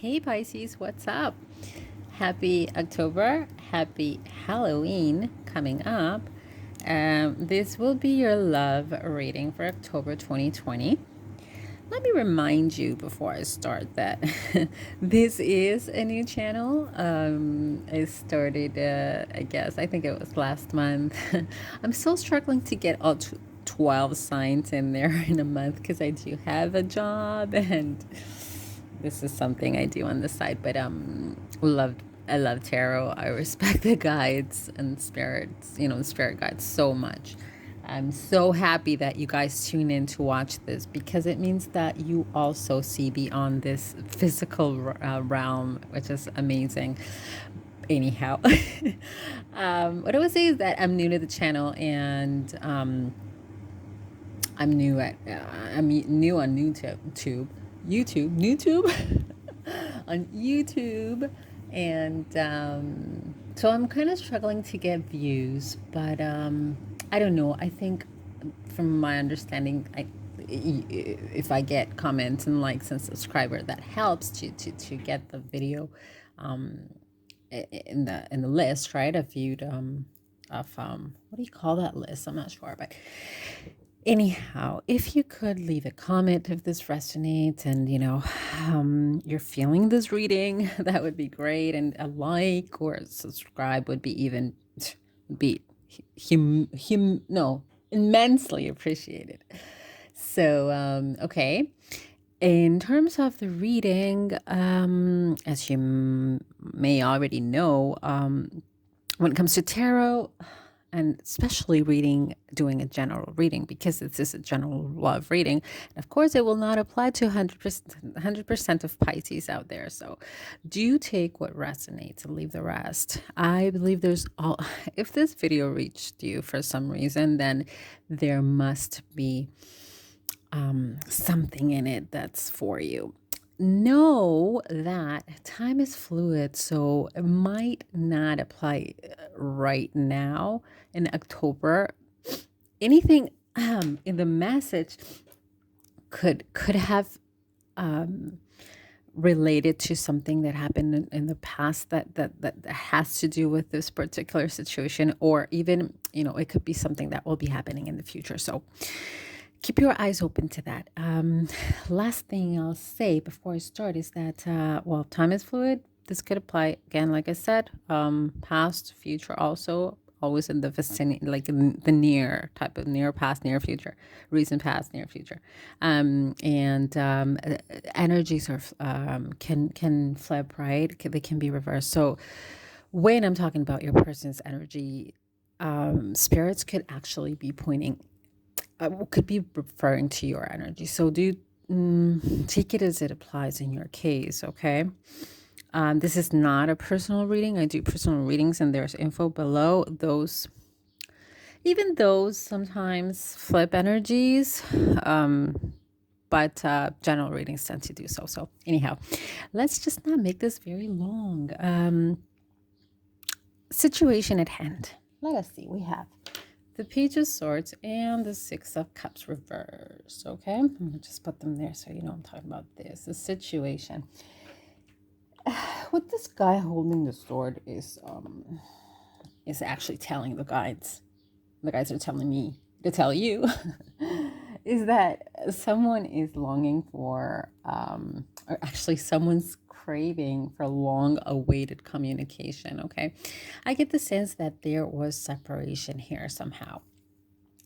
Hey Pisces, what's up? Happy October, happy Halloween coming up. This will be your love reading for October 2020. Let me remind you before I start that this is a new channel. I started, I think it was last month. I'm still struggling to get all 12 signs in there in a month because I do have a job and this is something I do on the side. But I love tarot. I respect the guides and spirits, the spirit guides so much. I'm so happy that you guys tune in to watch this because it means that you also see beyond this physical realm, which is amazing. Anyhow, what I would say is that I'm new to the channel and I'm new on YouTube on YouTube, and so I'm kind of struggling to get views, but I don't know. I think, from my understanding, if I get comments and likes and subscriber, that helps to get the video in the list, right? Of viewed what do you call that list? I'm not sure, but anyhow, if you could leave a comment if this resonates and you're feeling this reading, that would be great. And a like or a subscribe would be immensely appreciated. So okay, in terms of the reading, as you may already know, when it comes to tarot, and especially doing a general reading, because this is a general love reading. And of course, it will not apply to 100% of Pisces out there. So do take what resonates and leave the rest. I believe if this video reached you for some reason, then there must be something in it that's for you. Know that time is fluid, so it might not apply right now in October. Anything in the message could have related to something that happened in the past that has to do with this particular situation, or even it could be something that will be happening in the future. So keep your eyes open to that. Last thing I'll say before I start is that, time is fluid. This could apply, again, like I said, past, future also, always in the vicinity, like in the near type of near past, near future, recent past, near future. Energies can flip, right? They can be reversed. So when I'm talking about your person's energy, spirits could actually be pointing could be referring to your energy. So take it as it applies in your case, okay? This is not a personal reading. I do personal readings and there's info below. Even those sometimes flip energies, but general readings tend to do so. So anyhow, let's just not make this very long. Situation at hand. Let us see. We have the Page of Swords and the Six of Cups reversed. Okay, I'm gonna just put them there so you know I'm talking about this. The situation. What this guy holding the sword is actually telling the guides. The guides are telling me to tell you is that someone is longing for, or actually someone's craving for long-awaited communication. Okay, I get the sense that there was separation here somehow.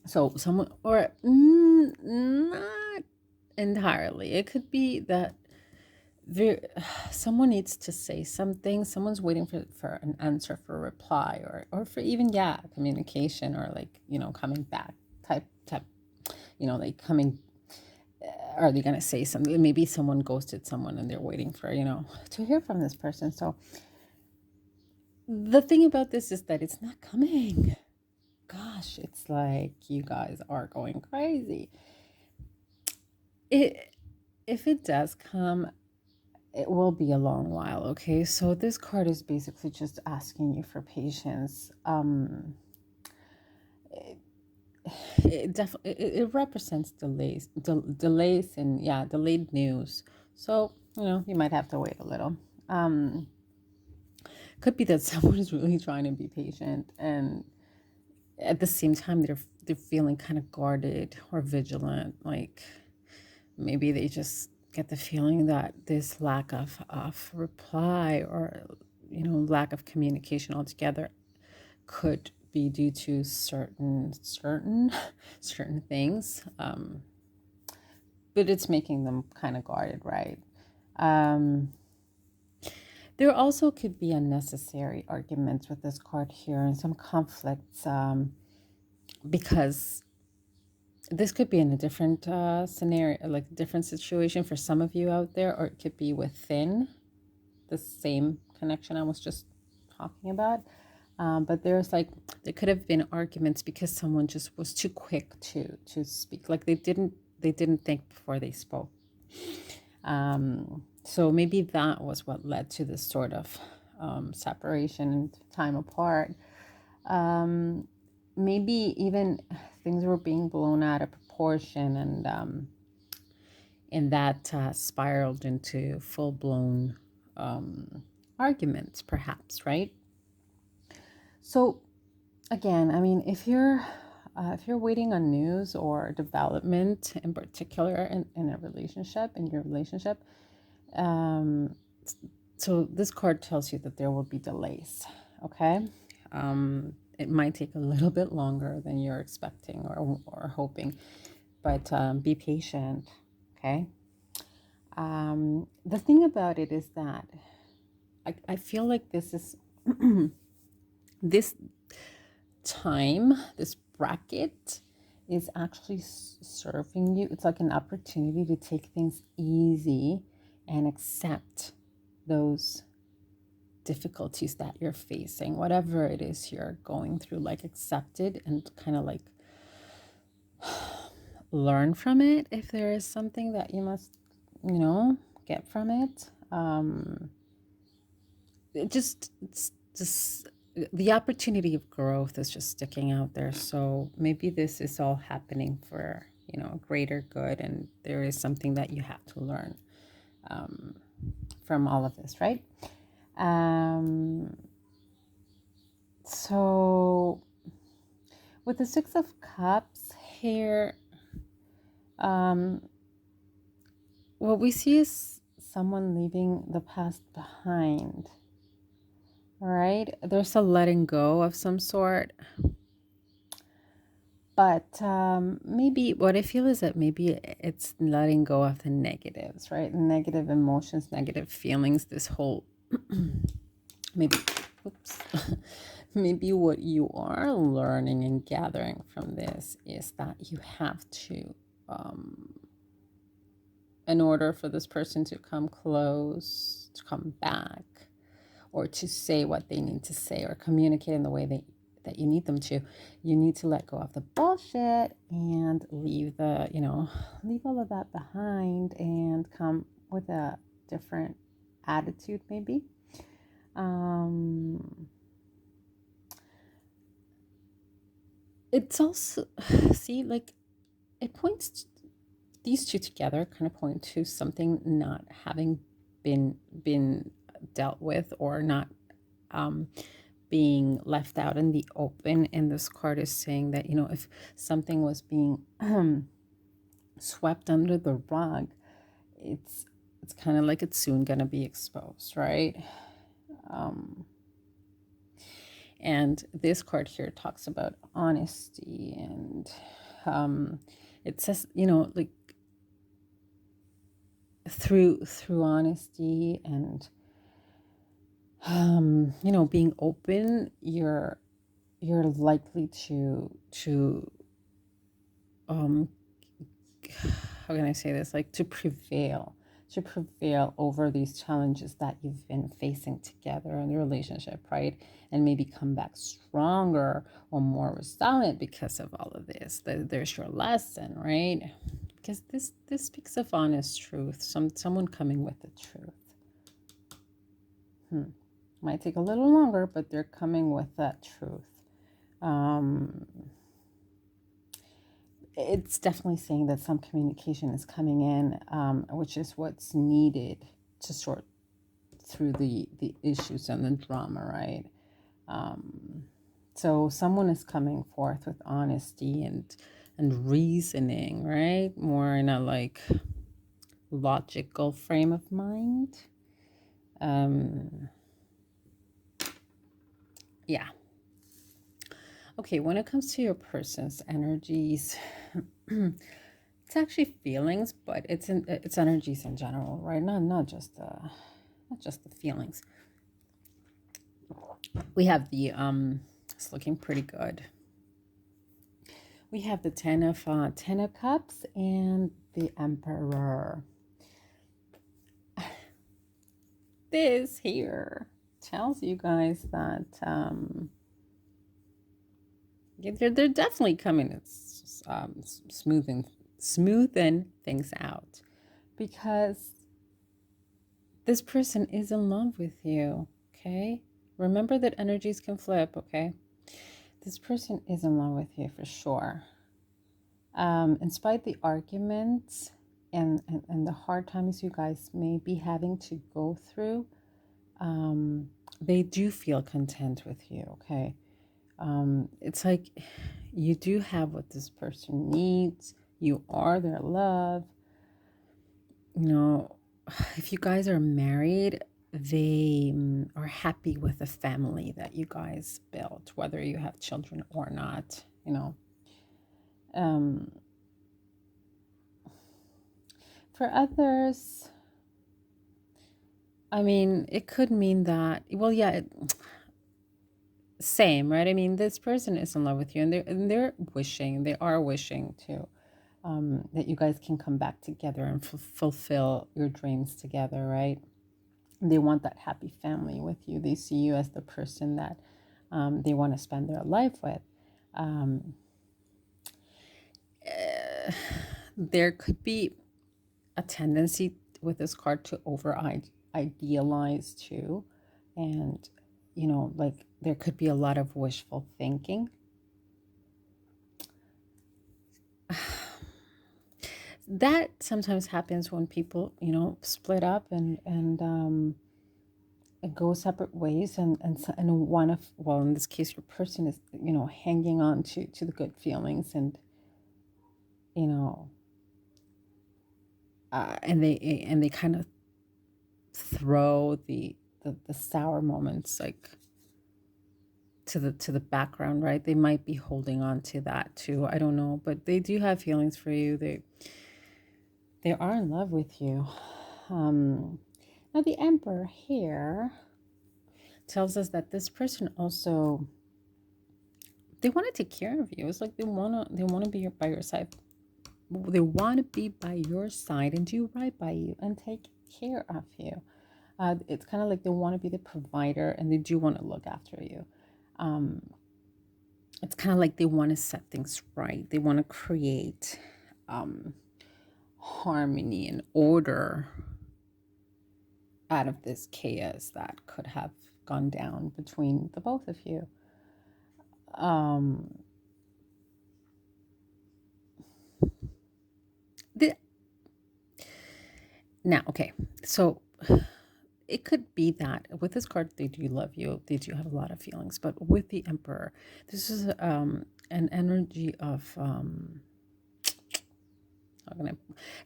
So someone, or not entirely. It could be that someone needs to say something. Someone's waiting for an answer, for a reply, or for even communication, or like coming back type like coming. Are they gonna say something? Maybe someone ghosted someone and they're waiting for to hear from this person. So the thing about this is that it's not coming. Gosh, it's like you guys are going crazy. If it does come, it will be a long while. Okay, so this card is basically just asking you for patience. It represents delays and delayed news. So you might have to wait a little. Could be that someone is really trying to be patient, and at the same time they're feeling kind of guarded or vigilant. Like maybe they just get the feeling that this lack of reply, or lack of communication altogether, could be due to certain things, but it's making them kind of guarded, right? um, there also could be unnecessary arguments with this card here, and some conflicts, because this could be in a different scenario, like a different situation for some of you out there, or it could be within the same connection I was just talking about. But there could have been arguments because someone just was too quick to speak. Like they didn't think before they spoke. So maybe that was what led to this sort of separation and time apart. Maybe even things were being blown out of proportion, and that spiraled into full-blown arguments, perhaps, right? So again, I mean, if you're waiting on news or development in particular in a relationship, in your relationship, so this card tells you that there will be delays. Okay. It might take a little bit longer than you're expecting or hoping, but be patient. Okay. The thing about it is that I feel like this is this time, this bracket is actually serving you. It's like an opportunity to take things easy and accept those difficulties that you're facing, whatever it is you're going through. Like, accept it and kind of like learn from it if there is something that you must get from it. It's just the opportunity of growth is just sticking out there. So maybe this is all happening for greater good, and there is something that you have to learn from all of this, right? So with the Six of Cups here, what we see is someone leaving the past behind. All right, there's a letting go of some sort. But maybe what I feel is that maybe it's letting go of the negatives, right? Negative emotions, negative feelings, this whole maybe, oops, maybe what you are learning and gathering from this is that you have to, in order for this person to come close, to come back, or to say what they need to say, or communicate in the way that you need them to, you need to let go of the bullshit and leave leave all of that behind and come with a different attitude, maybe. It's also, see, like, it points, these two together kind of point to something not having been dealt with, or not being left out in the open. And this card is saying that if something was being swept under the rug, it's kind of like it's soon going to be exposed, right? And this card here talks about honesty, and it says like through honesty and being open, you're likely to how can I say this, like to prevail over these challenges that you've been facing together in the relationship, right? And maybe come back stronger or more resilient because of all of this. There's your lesson, right? Because this speaks of honest truth, someone coming with the truth. Might take a little longer, but they're coming with that truth. It's definitely saying that some communication is coming in, which is what's needed to sort through the issues and the drama, right? So someone is coming forth with honesty and reasoning, right? More in a like logical frame of mind. Yeah. Okay, when it comes to your person's energies, it's actually feelings, but it's energies in general, right? Not just the feelings. We have the it's looking pretty good. We have the Ten of Cups and the Emperor. This here tells you guys that they're definitely coming. It's smoothing things out, because this person is in love with you. Okay, remember that energies can flip. Okay, this person is in love with you for sure. In spite the arguments and the hard times you guys may be having to go through, they do feel content with you. Okay, it's like you do have what this person needs. You are their love. You know, if you guys are married, they are happy with the family that you guys built, whether you have children or not. You know, for others, I mean, it could mean that, well, yeah, same, right? I mean, this person is in love with you, and they are wishing to, that you guys can come back together and fulfill your dreams together, right? They want that happy family with you. They see you as the person that they want to spend their life with. There could be a tendency with this card to over idealize too, and like there could be a lot of wishful thinking. That sometimes happens when people split up and go separate ways, and one of, well, in this case your person is hanging on to the good feelings, and you know and they kind of throw the sour moments like to the background, right? They might be holding on to that too. I don't know, but they do have feelings for you. They are in love with you. Now the Emperor here tells us that this person also, they want to take care of you. It's like they want to be by your side. They want to be by your side and do right by you and take care of you. It's kind of like they want to be the provider, and they do want to look after you. It's kind of like they want to set things right. They want to create harmony and order out of this chaos that could have gone down between the both of you. Now, okay, so it could be that with this card, they do love you. They do have a lot of feelings. But with the Emperor, this is an energy of,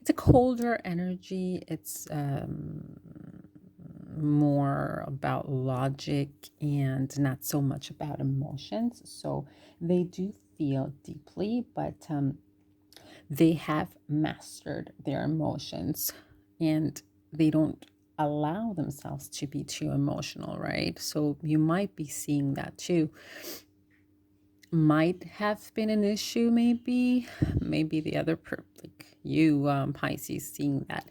it's a colder energy. It's more about logic and not so much about emotions. So they do feel deeply, but they have mastered their emotions, and they don't allow themselves to be too emotional, right? So you might be seeing that too. Might have been an issue, maybe the other like you, Pisces, seeing that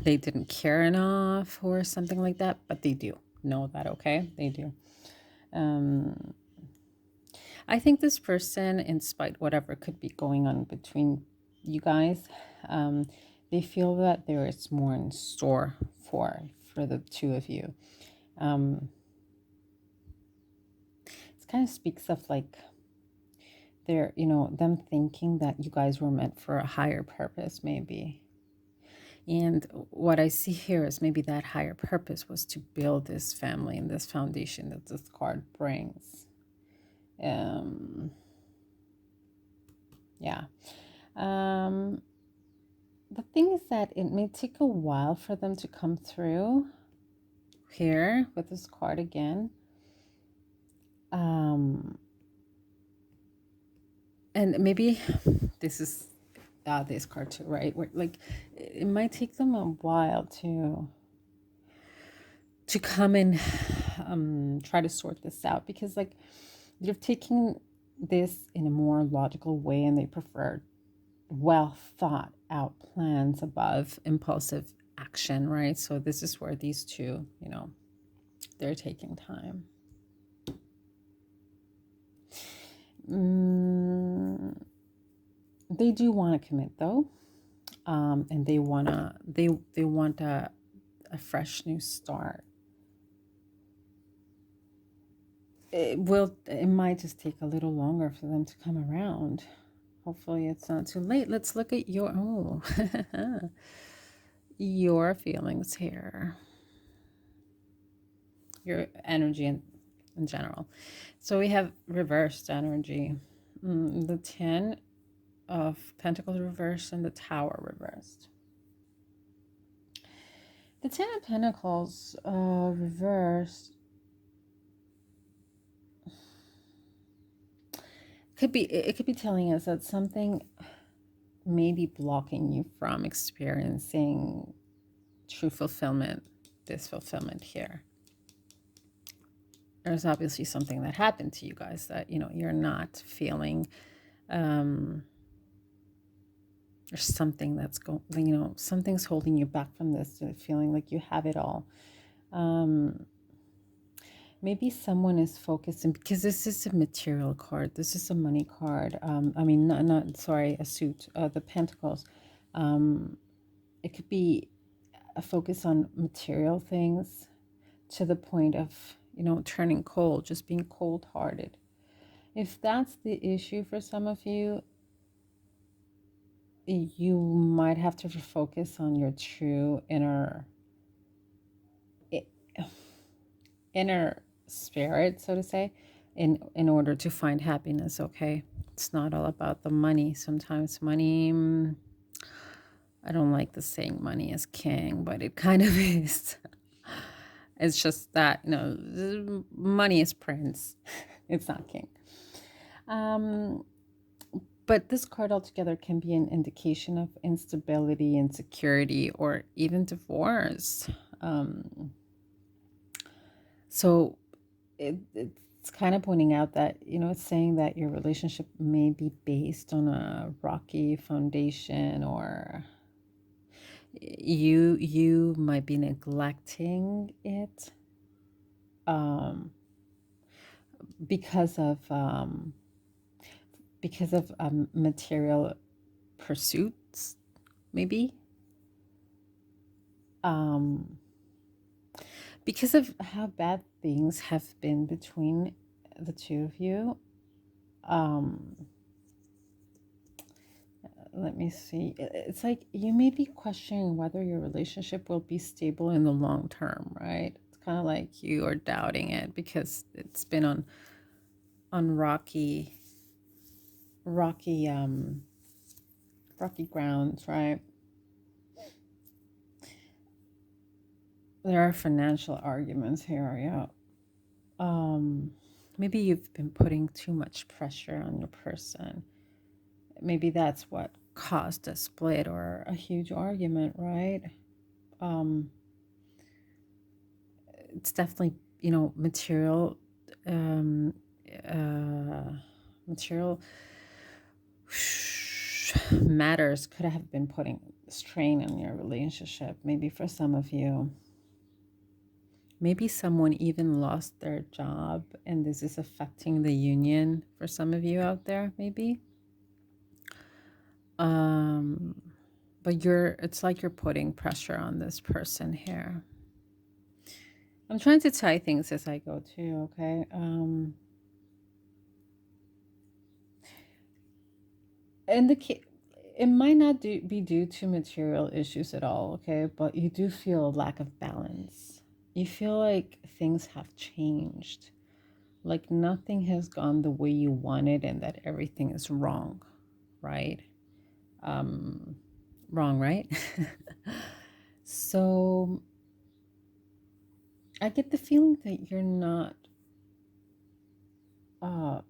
they didn't care enough or something like that, but they do know that. Okay, they do. I think this person, in spite whatever could be going on between you guys, they feel that there is more in store for the two of you. It kind of speaks of like they're them thinking that you guys were meant for a higher purpose, maybe. And what I see here is maybe that higher purpose was to build this family and this foundation that this card brings. Yeah. The thing is that it may take a while for them to come through here with this card again. And maybe this is this card too, right? Where, like, it might take them a while to come and try to sort this out, because like they're taking this in a more logical way and they prefer well thought out plans above impulsive action, right? So this is where these two, they're taking time. They do want to commit though, and they want a fresh new start. It might just take a little longer for them to come around. Hopefully it's not too late. Let's look at your your feelings here, your energy in general. So we have reversed energy, the 10 of Pentacles reversed and the Tower reversed. The 10 of Pentacles reversed it could be telling us that something may be blocking you from experiencing true fulfillment, this fulfillment here. There's obviously something that happened to you guys that, you're not feeling. There's something that's going, something's holding you back from this, feeling like you have it all. Maybe someone is focusing, because this is a material card. This is a money card. I mean, a suit. The Pentacles. It could be a focus on material things to the point of, turning cold, just being cold-hearted. If that's the issue for some of you, you might have to focus on your true inner spirit, so to say, in order to find happiness. Okay, it's not all about the money. Sometimes money, I don't like the saying money is king, but it kind of is. It's just that, money is prince. It's not king. But this card altogether can be an indication of instability, insecurity, or even divorce. So it's kind of pointing out that, it's saying that your relationship may be based on a rocky foundation, or you might be neglecting it because of material pursuits, maybe. Because of how bad things have been between the two of you. Let me see. It's like you may be questioning whether your relationship will be stable in the long term, right? It's kind of like you are doubting it because it's been on rocky grounds, right? There are financial arguments here, yeah. Maybe you've been putting too much pressure on your person. Maybe that's what caused a split or a huge argument, right? It's definitely, material matters could have been putting strain on your relationship. Maybe for some of you, maybe someone even lost their job and this is affecting the union for some of you out there, maybe. But it's like you're putting pressure on this person here. I'm trying to tie things as I go too, okay? In the it might not be due to material issues at all, okay? But you do feel a lack of balance. You feel like things have changed, like nothing has gone the way you wanted, and that everything is wrong, right? Um, Wrong, right? So I get the feeling that you're not uh,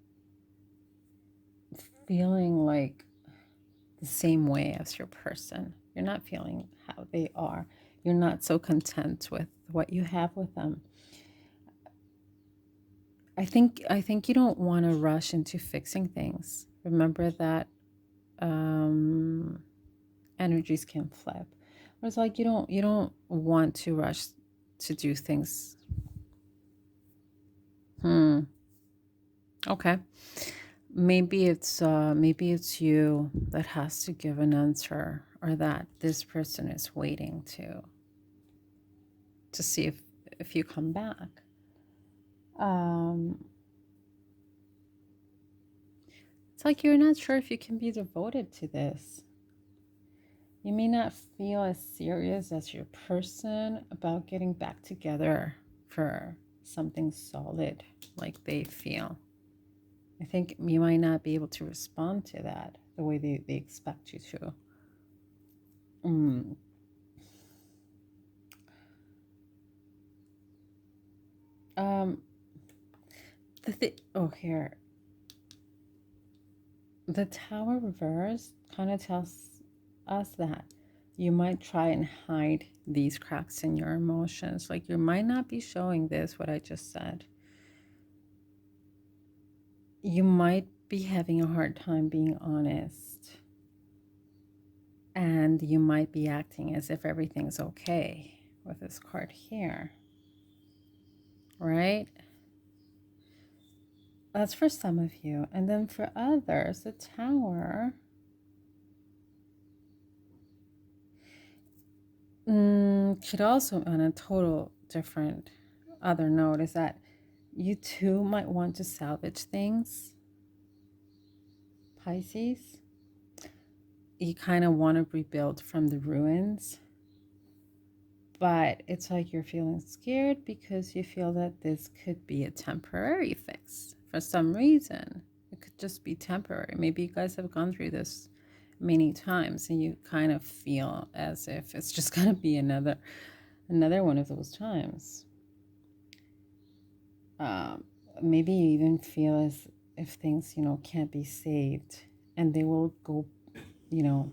feeling like the same way as your person. You're not feeling how they are. You're not so content with what you have with them. I think you don't want to rush into fixing things. Remember that um, energies can flip. Or it's like you don't want to rush to do things. Okay. Maybe it's you that has to give an answer, or that this person is waiting to see if you come back. Um, it's like you're not sure if you can be devoted to this. You may not feel as serious as your person about getting back together for something solid like they feel. I think you might not be able to respond to that the way they expect you to. Mm. Um, here. The Tower reverse kind of tells us that you might try and hide these cracks in your emotions. Like you might not be showing this, what I just said. You might be having a hard time being honest. And you might be acting as if everything's okay with this card here. Right? That's for some of you. And then for others, the Tower could also, on a total different other note, is that you too might want to salvage things, Pisces. You kind of want to rebuild from the ruins, but it's like you're feeling scared because you feel that this could be a temporary fix for some reason. It could just be temporary. Maybe you guys have gone through this many times and you kind of feel as if it's just going to be another one of those times. Maybe you even feel as if things, can't be saved, and they will go, you know,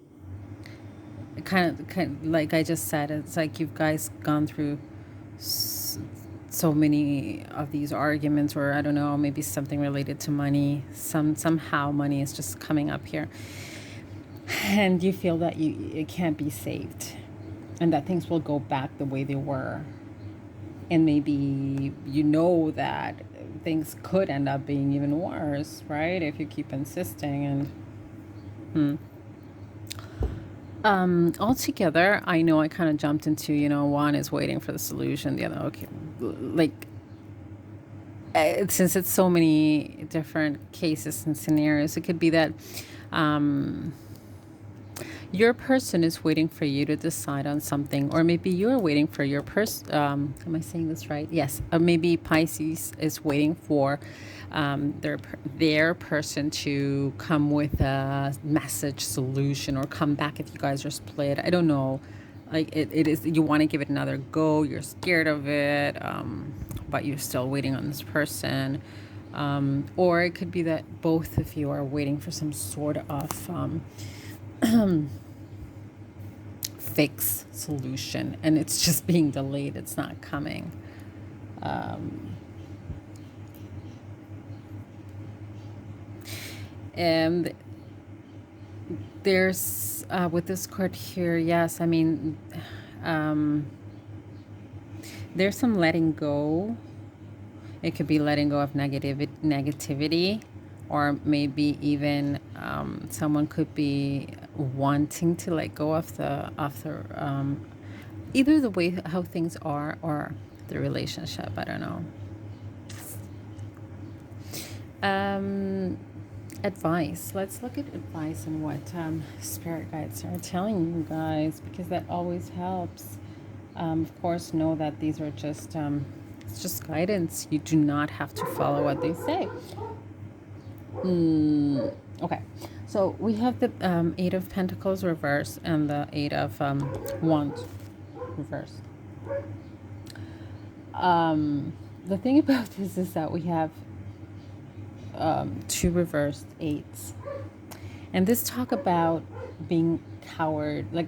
kind of like I just said. It's like you guys gone through so many of these arguments, or I don't know, maybe something related to money. Somehow money is just coming up here, and you feel that it can't be saved, and that things will go back the way they were. And maybe that things could end up being even worse, right? If you keep insisting. And altogether, I know I kind of jumped into, one is waiting for the solution, the other, okay, like, since it's so many different cases and scenarios, it could be that your person is waiting for you to decide on something, or maybe you're waiting for your person. Am I saying this right? Yes. Maybe Pisces is waiting for their person to come with a message solution, or come back if you guys are split. I don't know. Like it is, you want to give it another go. You're scared of it, but you're still waiting on this person. Or it could be that both of you are waiting for some sort of fix solution, and it's just being delayed. It's not coming. And there's with this card here, yes, I mean, there's some letting go. It could be letting go of negativity, or maybe even someone could be wanting to let go of the either the way how things are, or the relationship. I don't know. advice. Let's look at advice and what spirit guides are telling you guys, because that always helps. Of course, know that these are just it's just guidance. You do not have to follow what they say. Okay, so we have the Eight of Pentacles reverse and the Eight of Wands reverse. The thing about this is that we have two reversed eights, and this talk about being cowardice.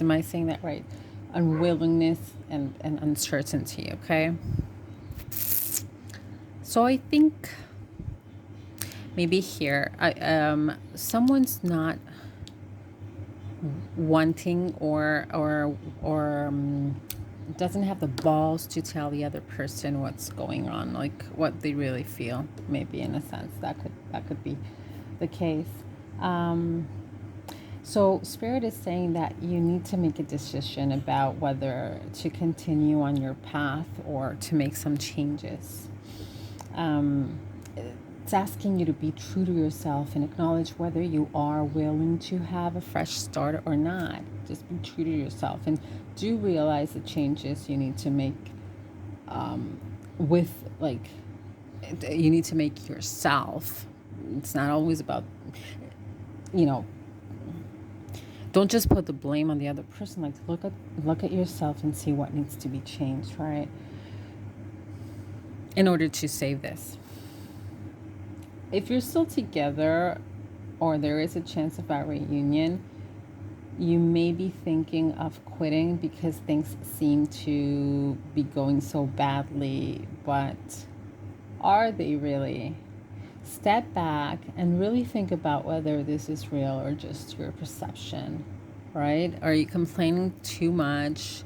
Am I saying that right? Unwillingness and uncertainty. Okay, so I think maybe here someone's not wanting or doesn't have the balls to tell the other person what's going on, like what they really feel. Maybe in a sense that could be the case. So spirit is saying that you need to make a decision about whether to continue on your path or to make some changes. It's asking you to be true to yourself and acknowledge whether you are willing to have a fresh start or not. Just be true to yourself and do realize the changes you need to make you need to make yourself. It's not always about, don't just put the blame on the other person. Like look at yourself and see what needs to be changed, right? In order to save this. If you're still together or there is a chance of a reunion, you may be thinking of quitting because things seem to be going so badly, but are they really? Step back and really think about whether this is real or just your perception, right? Are you complaining too much?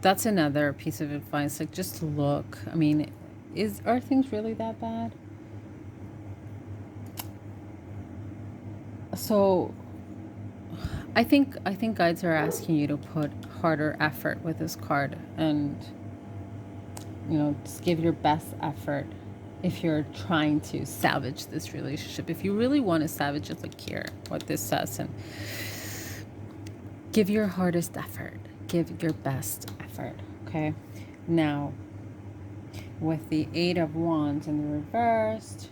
That's another piece of advice. Like, just look. I mean, are things really that bad? So I think guides are asking you to put harder effort with this card, and just give your best effort if you're trying to salvage this relationship. If you really want to salvage it, like here what this says, and give your hardest effort, give your best effort. Okay, now with the Eight of Wands in the reversed,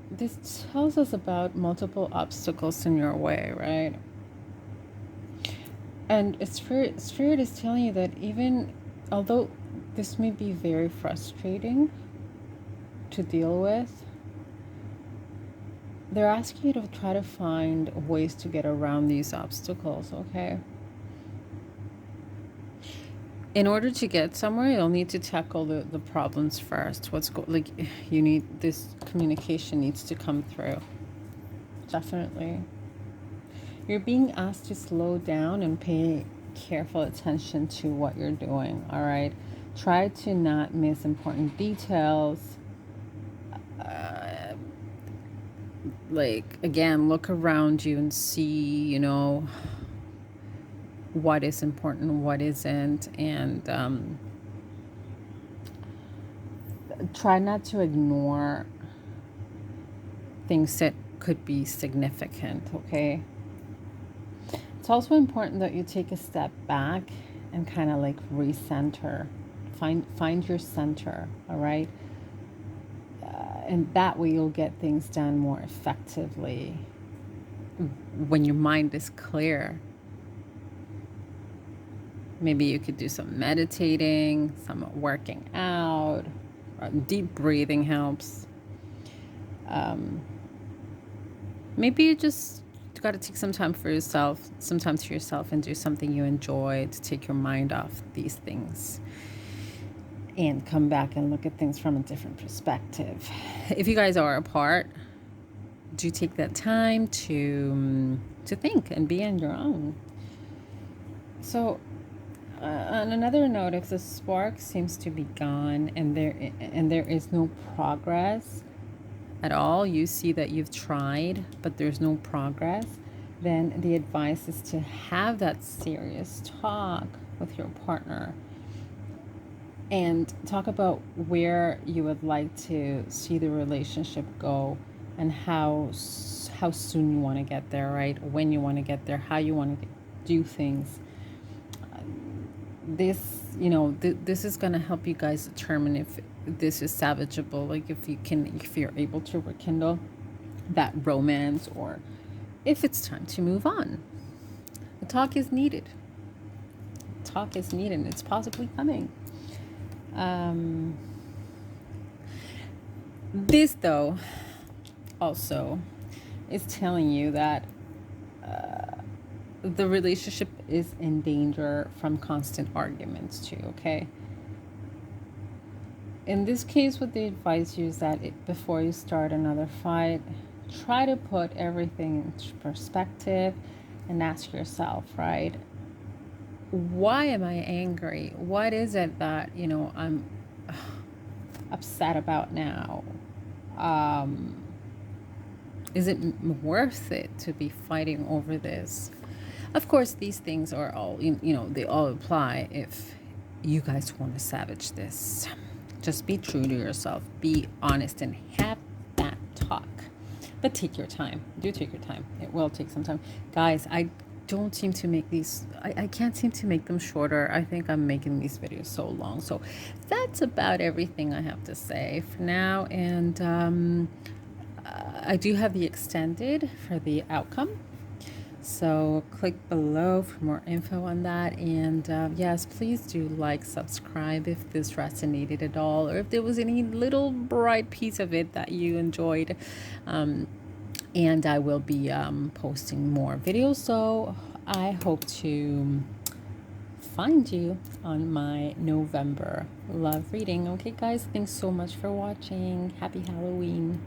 this tells us about multiple obstacles in your way, right? And spirit is telling you that even although this may be very frustrating to deal with, they're asking you to try to find ways to get around these obstacles, okay? In order to get somewhere, you'll need to tackle the problems first. This communication needs to come through. Definitely. You're being asked to slow down and pay careful attention to what you're doing, all right? Try to not miss important details. Again, look around you and see, what is important, what isn't, and try not to ignore things that could be significant, okay? It's also important that you take a step back and kind of recenter, find your center, all right? And that way you'll get things done more effectively when your mind is clear. Maybe you could do some meditating, some working out, deep breathing helps. Maybe you just got to take some time to yourself and do something you enjoy to take your mind off these things and come back and look at things from a different perspective. If you guys are apart, do take that time to think and be on your own. So on another note, if the spark seems to be gone and there is no progress at all, you see that you've tried but there's no progress, then the advice is to have that serious talk with your partner and talk about where you would like to see the relationship go, and how soon you want to get there, right? When you want to get there, how you want to do things. This, this is going to help you guys determine if this is salvageable, like if you're able to rekindle that romance, or if it's time to move on. The talk is needed. Talk is needed, and it's possibly coming. This, though, also is telling you that the relationship is in danger from constant arguments too, okay? In this case, what they advise you is that before you start another fight, try to put everything into perspective and ask yourself, right? Why am I angry? What is it that, I'm upset about now? Is it worth it to be fighting over this? Of course, these things are all, they all apply if you guys want to savage this. Just be true to yourself. Be honest and have that talk. But take your time. Do take your time. It will take some time. Guys, I don't seem to make these, I can't seem to make them shorter. I think I'm making these videos so long. So that's about everything I have to say for now. And I do have the extended for the outcome. So click below for more info on that. And yes, please do like, subscribe if this resonated at all, or if there was any little bright piece of it that you enjoyed. And I will be posting more videos. So I hope to find you on my November love reading. Okay, guys, thanks so much for watching. Happy Halloween.